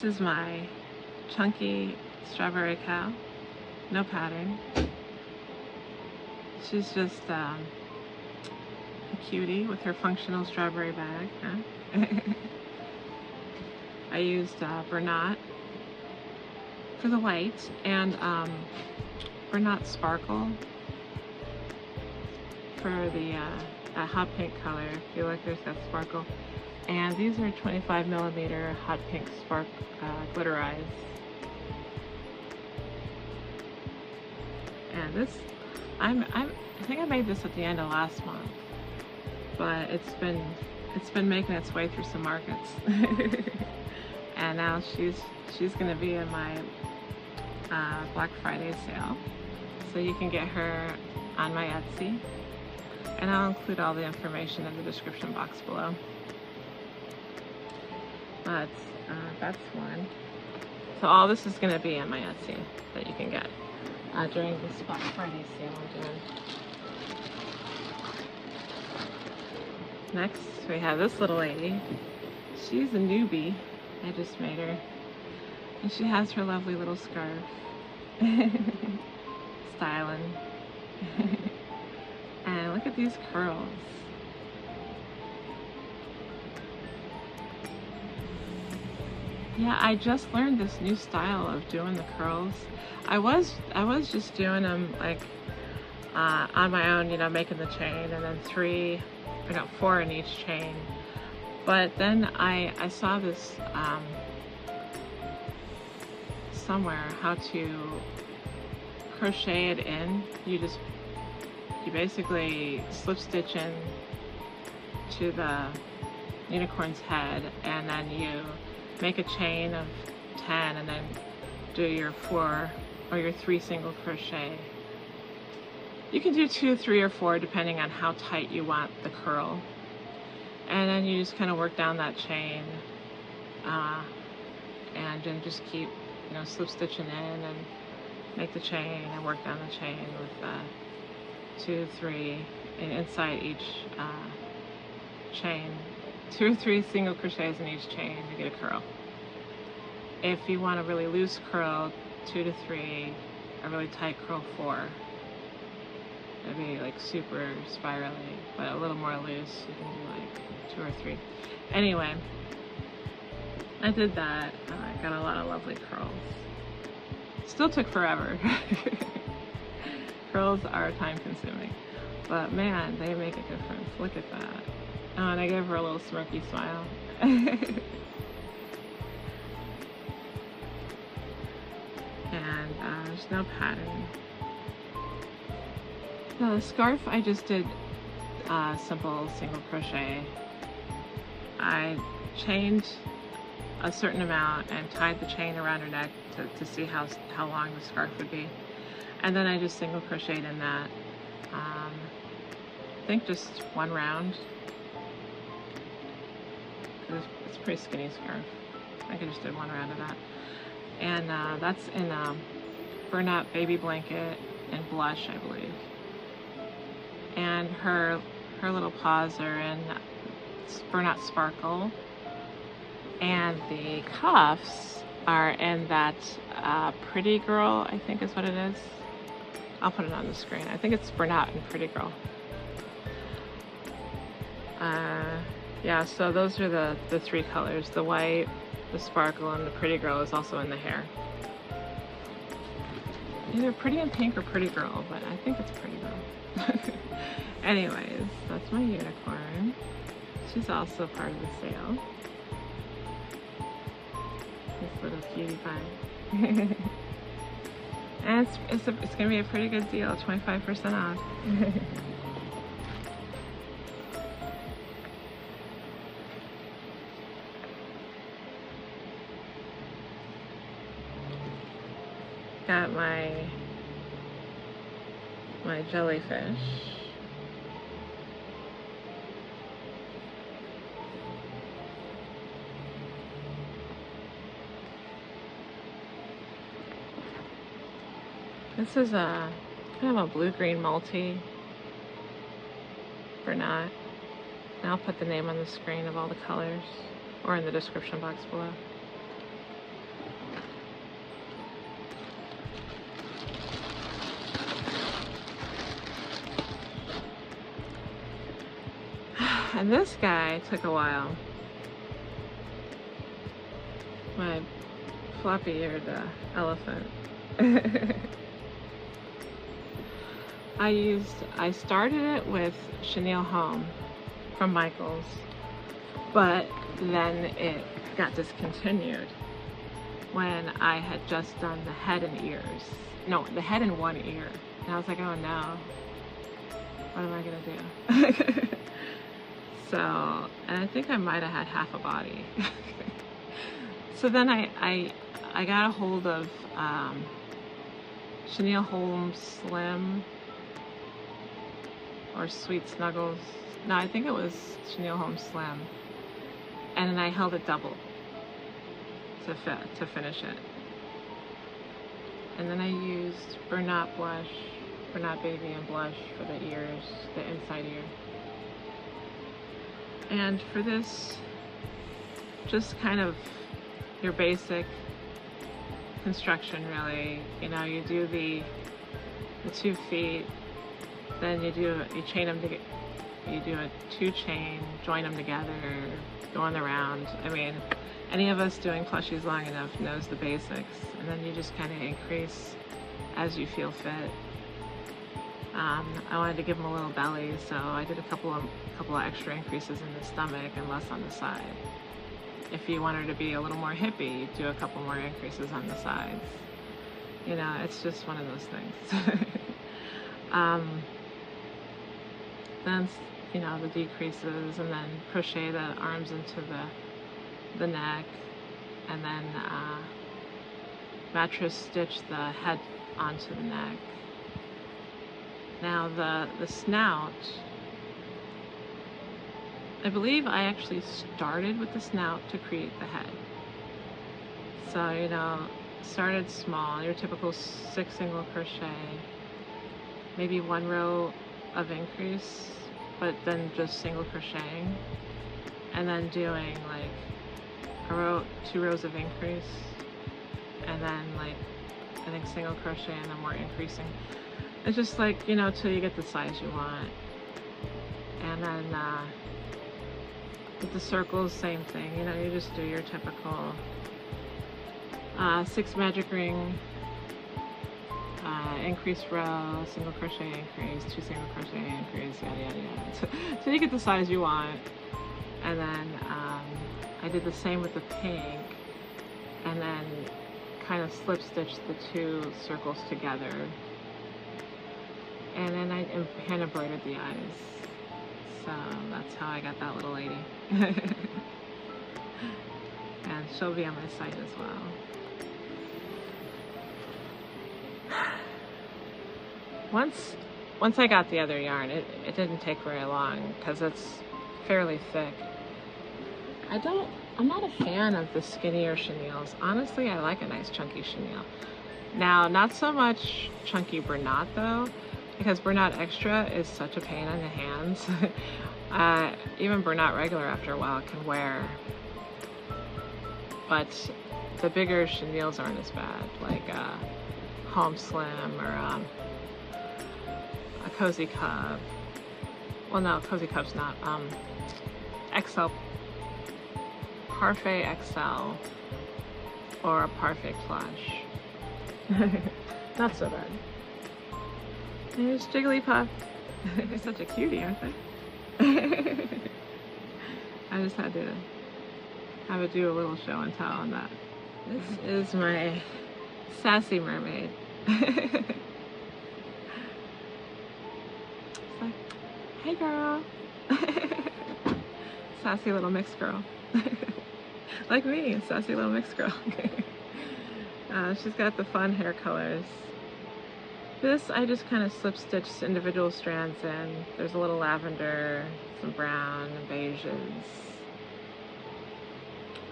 This is my chunky strawberry cow. No pattern. She's just a cutie with her functional strawberry bag. Huh? I used Bernat for the white and Bernat Sparkle for the that hot pink color. I feel like there's that sparkle. And these are 25mm hot pink spark glitter eyes. And this, I think I made this at the end of last month, but it's been making its way through some markets. And now she's gonna be in my Black Friday sale, so you can get her on my Etsy, and I'll include all the information in the description box below. But that's one. So all this is going to be on my Etsy that you can get during this Black Friday sale I'm doing. Next, we have this little lady. She's a newbie. I just made her. And she has her lovely little scarf. Styling. And look at these curls. Yeah, I just learned this new style of doing the curls. I was just doing them like on my own, you know, making the chain, and then 4 in each chain. But then I saw this somewhere, how to crochet it in. You basically slip stitch in to the unicorn's head, and then you make a chain of 10 and then do your 4 or your 3 single crochet. You can do 2, 3, or 4 depending on how tight you want the curl. And then you just kind of work down that chain and then just keep, you know, slip stitching in and make the chain and work down the chain with 2, 3 and inside each chain. 2 or 3 single crochets in each chain to get a curl. If you want a really loose curl, 2 to 3, a really tight curl, 4. It'd be like super spirally, but a little more loose, you can do like 2 or 3. Anyway, I did that. I got a lot of lovely curls. Still took forever. Curls are time consuming, but man, they make a difference. Look at that. Oh, and I gave her a little smirky smile. And there's no pattern. The scarf, I just did simple single crochet. I chained a certain amount and tied the chain around her neck to see how long the scarf would be. And then I just single crocheted in that. I think just 1 round. It's a pretty skinny scarf. I think I just did 1 round of that. And that's in Bernat Baby Blanket and Blush, I believe. And her little paws are in Bernat Sparkle. And the cuffs are in that Pretty Girl, I think is what it is. I'll put it on the screen. I think it's Bernat and Pretty Girl. Yeah, so those are the 3 colors. The white, the sparkle, and the Pretty Girl is also in the hair. Either Pretty in Pink or Pretty Girl, but I think it's Pretty Girl. Anyways, that's my unicorn. She's also part of the sale. This little cutie pie. And it's gonna be a pretty good deal, 25% off. Got my jellyfish. This is a kind of a blue-green multi Bernat. And I'll put the name on the screen of all the colors or in the description box below. And this guy took a while. My floppy-eared elephant. I started it with chenille home from Michaels, but then it got discontinued when I had just done the head and ears. No, the head and one ear. And I was like, oh no, what am I gonna do? So, and I think I might have had half a body. So then I got a hold of Chenille Home Slim or Sweet Snuggles. No, I think it was Chenille Home Slim. And then I held it double to finish it. And then I used Bernat Blush, Bernat Baby and Blush for the ears, the inside ear. And for this, just kind of your basic construction, really. You know, you do the 2 feet, then you chain them together. You do a 2 chain, join them together, go on the round. I mean, any of us doing plushies long enough knows the basics, and then you just kind of increase as you feel fit. I wanted to give them a little belly, so I did a couple of extra increases in the stomach and less on the side. If you want her to be a little more hippie, you do a couple more increases on the sides. You know, it's just one of those things. Then, you know, the decreases, and then crochet the arms into the neck, and then mattress stitch the head onto the neck. Now the snout, I believe I actually started with the snout to create the head. So, you know, started small, your typical 6 single crochet, maybe 1 row of increase, but then just single crocheting, and then doing like 2 rows of increase, and then like I think single crochet and then more increasing. It's just like, you know, till you get the size you want. And then with the circles, same thing. You know, you just do your typical 6 magic ring, increase row, single crochet increase, 2 single crochet increase, yada yada yada. So you get the size you want. And then I did the same with the pink, and then kind of slip stitched the 2 circles together. And then I hand embroidered the eyes. So that's how I got that little lady. And she'll be on my site as well. Once I got the other yarn, it didn't take very long because it's fairly thick. I'm not a fan of the skinnier chenilles. Honestly, I like a nice chunky chenille. Now, not so much chunky Bernat though, because Bernat Extra is such a pain on the hands. Even Bernat Regular after a while can wear. But the bigger chenilles aren't as bad, like Home Slim or a Cozy Cub. Well, no, Cozy Cub's not. XL, Parfait XL, or a Parfait Plush. Not so bad. There's Jigglypuff. They're such a cutie, aren't they? I just had to have it do a little show and tell on that. This is my sassy mermaid. It's like, hey girl. Sassy little mixed girl. Like me, sassy little mixed girl. She's got the fun hair colors. This I just kind of slip stitched individual strands in. There's a little lavender, some brown, and beiges.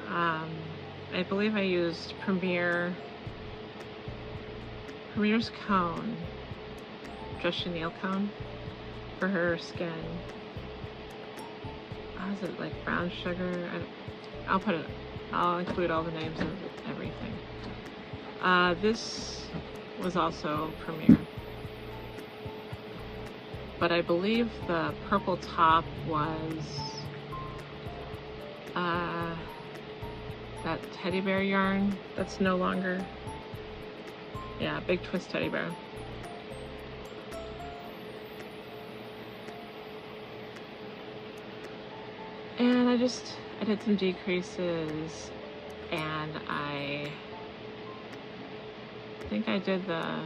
I believe I used Premier's cone, just chenille cone, for her skin. How is it, like brown sugar? I'll include all the names of everything. This was also Premier, but I believe the purple top was that teddy bear yarn that's no longer, yeah, big twist teddy bear. And I did some decreases, and I think I did the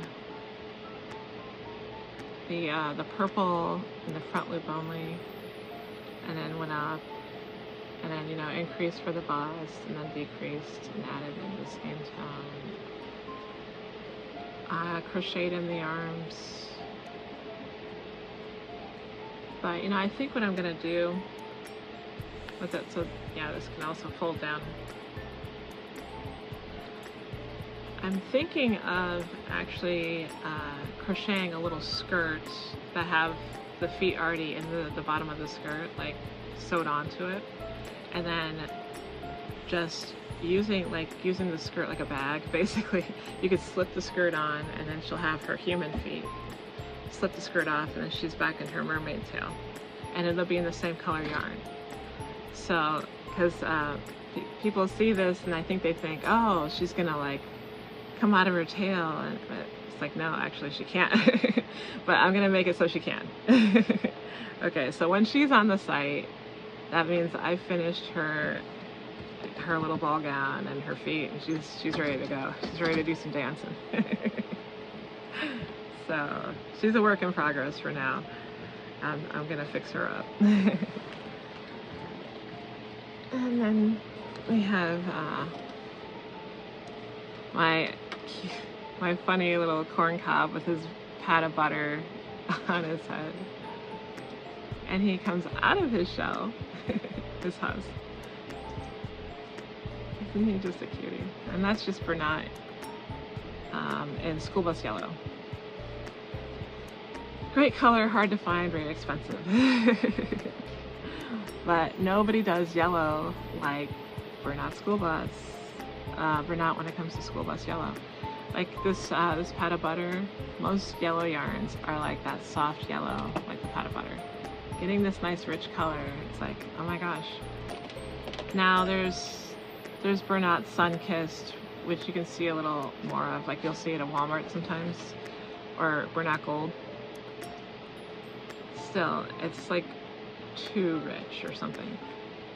purple in the front loop only, and then went up, and then, you know, increased for the bust, and then decreased and added in the skin tone. I crocheted in the arms. But, you know, I think what I'm gonna do with it, so yeah, this can also fold down. I'm thinking of actually crocheting a little skirt that have the feet already in the bottom of the skirt, like sewed onto it, and then just using the skirt like a bag, basically. You could slip the skirt on, and then she'll have her human feet. Slip the skirt off, and then she's back in her mermaid tail, and it'll be in the same color yarn. So, because people see this and I think they think, oh, she's gonna like come out of her tail, but it's like, no, actually she can't. But I'm gonna make it so she can. Okay, so when she's on the site, that means I finished her little ball gown and her feet, and she's ready to go. She's ready to do some dancing. So she's a work in progress for now. I'm gonna fix her up. And then we have my funny little corn cob with his pat of butter on his head, and he comes out of his shell, his husk. Isn't he just a cutie? And that's just Bernat in School Bus Yellow. Great color, hard to find, very expensive. But nobody does yellow like Bernat School Bus. Bernat when it comes to School Bus Yellow. Like this pat of butter, most yellow yarns are like that soft yellow, like the pat of butter. Getting this nice rich color, it's like, oh my gosh. Now there's Bernat Sun-Kissed, which you can see a little more of, like you'll see it at Walmart sometimes, or Bernat Gold. Still, it's like too rich or something.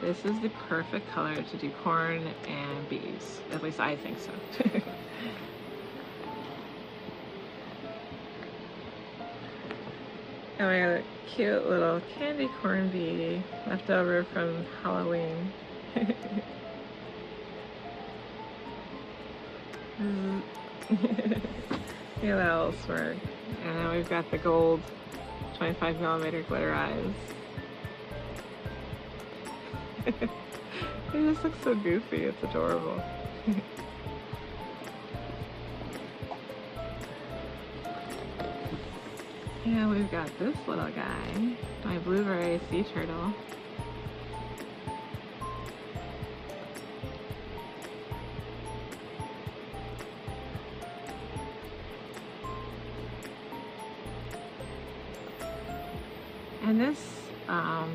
This is the perfect color to do corn and bees. At least I think so. And we got a cute little candy corn bee left over from Halloween. Yeah, that'll smirk. And now we've got the gold 25mm glitter eyes. It just looks so goofy, it's adorable. And we've got this little guy, my blueberry sea turtle. And this, I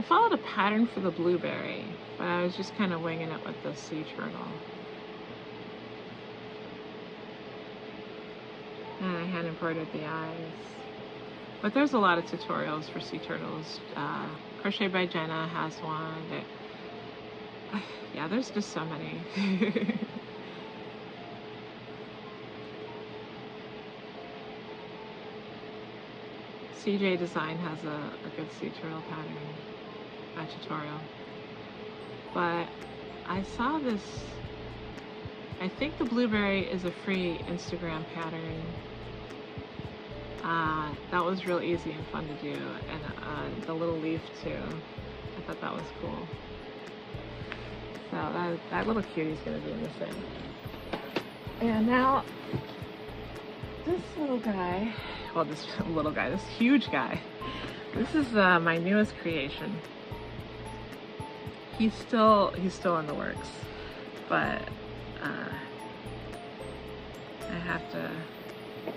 followed a pattern for the blueberry, but I was just kind of winging it with the sea turtle. And I hand embroidered the eyes. But there's a lot of tutorials for sea turtles. Crochet by Jenna has one. Yeah, there's just so many. CJ Design has a good sea turtle pattern, tutorial. But I saw this, I think the blueberry is a free Instagram pattern. That was real easy and fun to do, and the little leaf too. I thought that was cool. So that little cutie's gonna be in the thing. And now, this little guy, well, this little guy, this huge guy, this is my newest creation. He's still in the works, but I have to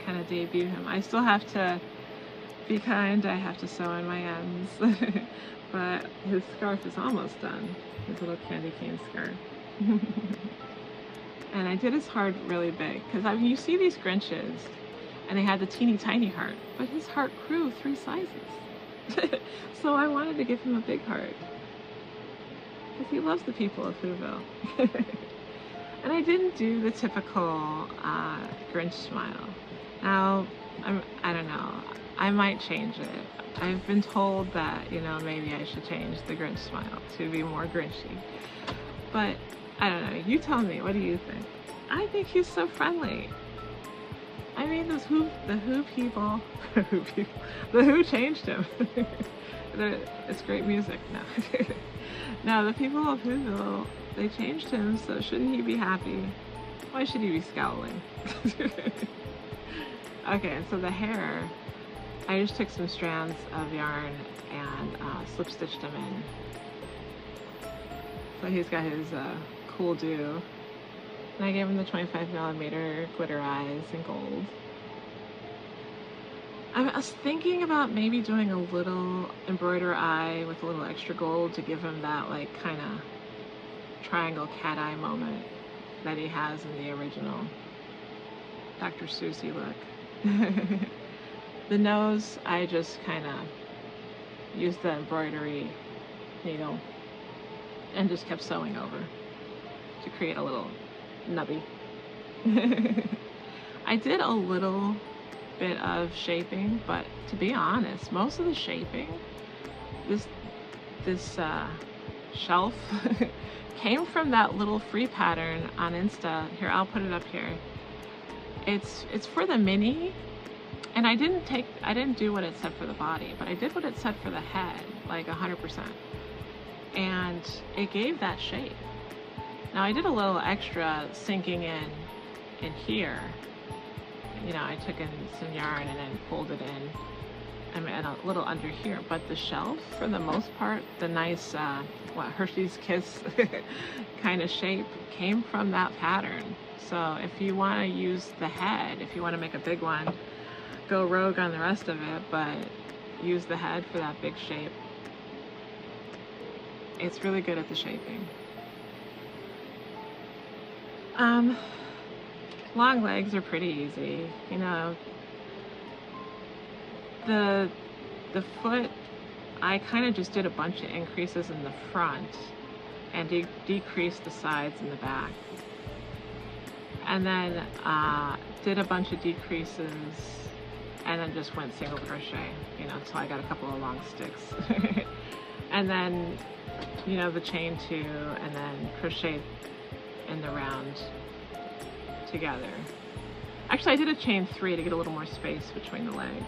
kind of debut him. I still have to Be kind, I have to sew in my ends. But his scarf is almost done. His little candy cane scarf. And I did his heart really big, because I mean, you see these Grinches, and they had the teeny tiny heart, but his heart grew 3 sizes. So I wanted to give him a big heart, because he loves the people of Whoville. And I didn't do the typical Grinch smile. Now, I don't know, I might change it. I've been told that, you know, maybe I should change the Grinch smile to be more Grinchy. But I don't know, you tell me, what do you think? I think he's so friendly. I mean, the Who people, the Who changed him. It's great music. No. No, the people of Whoville, they changed him, so shouldn't he be happy? Why should he be scowling? Okay, so the hair, I just took some strands of yarn and slip stitched them in. So he's got his cool do. And I gave him the 25mm glitter eyes in gold. I was thinking about maybe doing a little embroider eye with a little extra gold to give him that like kind of triangle cat eye moment that he has in the original Dr. Seussy look. The nose, I just kind of used the embroidery needle and just kept sewing over to create a little nubby. I did a little bit of shaping, but to be honest, most of the shaping, this shelf came from that little free pattern on Insta. Here, I'll put it up here. It's for the mini, and I didn't do what it said for the body, but I did what it said for the head, like 100%. And it gave that shape. Now I did a little extra sinking in here. You know, I took in some yarn and then pulled it in. I mean, a little under here, but the shelf, for the most part, the nice, Hershey's Kiss kind of shape came from that pattern. So if you want to use the head, if you want to make a big one, go rogue on the rest of it, but use the head for that big shape. It's really good at the shaping. Long legs are pretty easy, you know. The foot, I kind of just did a bunch of increases in the front and decreased the sides and the back. And then did a bunch of decreases and then just went single crochet, you know, until I got a couple of long sticks. And then, you know, the chain 2 and then crochet in the round together. Actually, I did a chain 3 to get a little more space between the legs.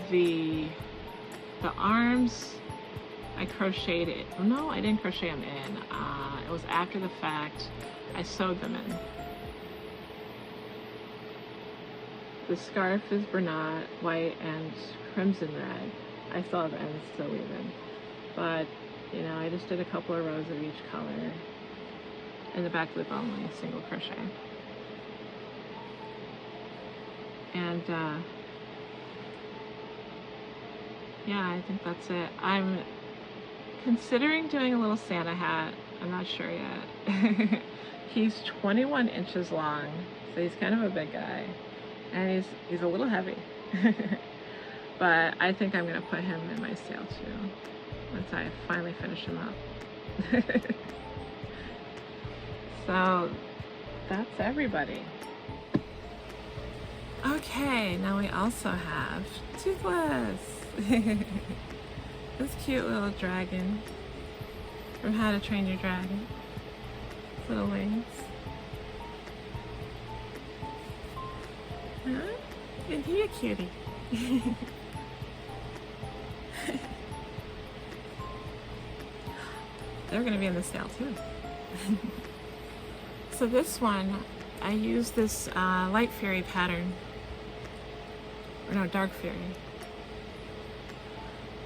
The arms, I crocheted it. Oh, no, I didn't crochet them in. It was after the fact. I sewed them in. The scarf is Bernat, white and crimson red. I still have ends to weave in. But, you know, I just did a couple of rows of each color. In the back loop only, single crochet. And yeah, I think that's it. I'm considering doing a little Santa hat. I'm not sure yet. He's 21 inches long, so he's kind of a big guy. And he's a little heavy. But I think I'm gonna put him in my sale too, once I finally finish him up. So that's everybody. Okay, now we also have Toothless. This cute little dragon from How to Train Your Dragon. Little wings. Huh? Isn't he a cutie? They're gonna be in the sale too. So this one, I use this Light Fairy pattern. Or no, Dark Fairy.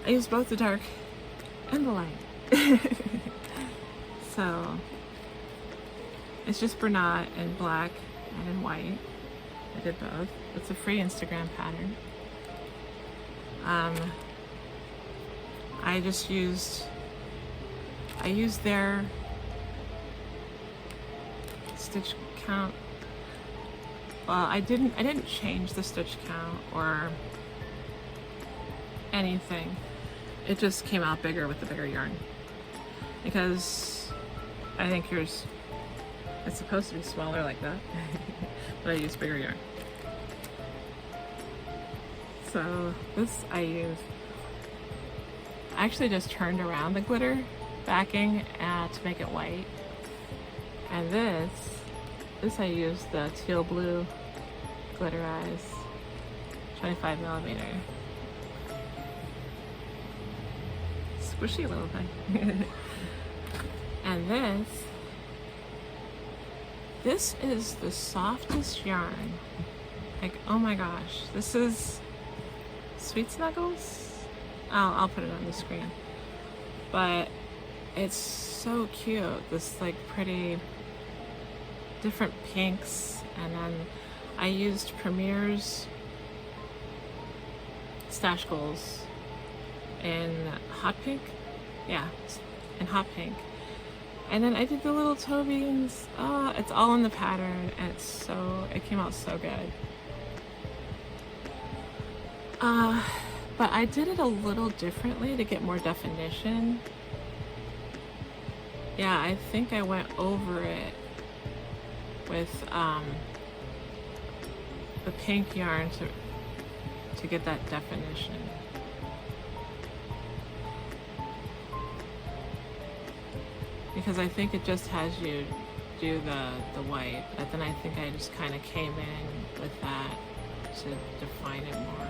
I use both the dark and the light. So, it's just Bernat in black and in white. I did both. It's a free Instagram pattern. I used their stitch count. Well, I didn't change the stitch count or anything. It just came out bigger with the bigger yarn. Because I think yours, it's supposed to be smaller like that, but I used bigger yarn. So this I actually just turned around the glitter backing to make it white. And this I used the teal blue glitter eyes, 25 millimeter. Squishy little thing. And this is the softest yarn. Like, oh my gosh, this is Sweet Snuggles? I'll put it on the screen. But it's so cute. This like pretty different pinks, and then I used Premier's Stash Goals in hot pink. Yeah, in hot pink. And then I did the little toe beans. Oh, it's all in the pattern, and it came out so good. But I did it a little differently to get more definition. Yeah, I think I went over it with the pink yarn to get that definition. Because I think it just has you do the white, but then I think I just kind of came in with that to define it more.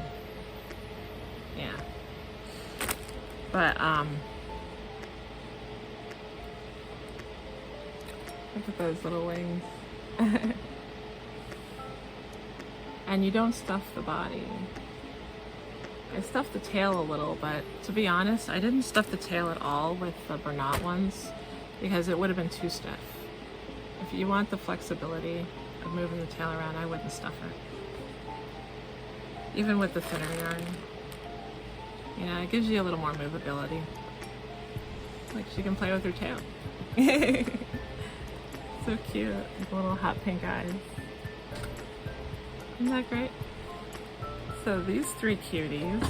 Yeah. But look at those little wings. And you don't stuff the body. I stuffed the tail a little, but to be honest, I didn't stuff the tail at all with the Bernat ones because it would have been too stiff. If you want the flexibility of moving the tail around, I wouldn't stuff it. Even with the thinner yarn. You know, it gives you a little more movability. Like she can play with her tail. So cute, with little hot pink eyes. Isn't that great? So these three cuties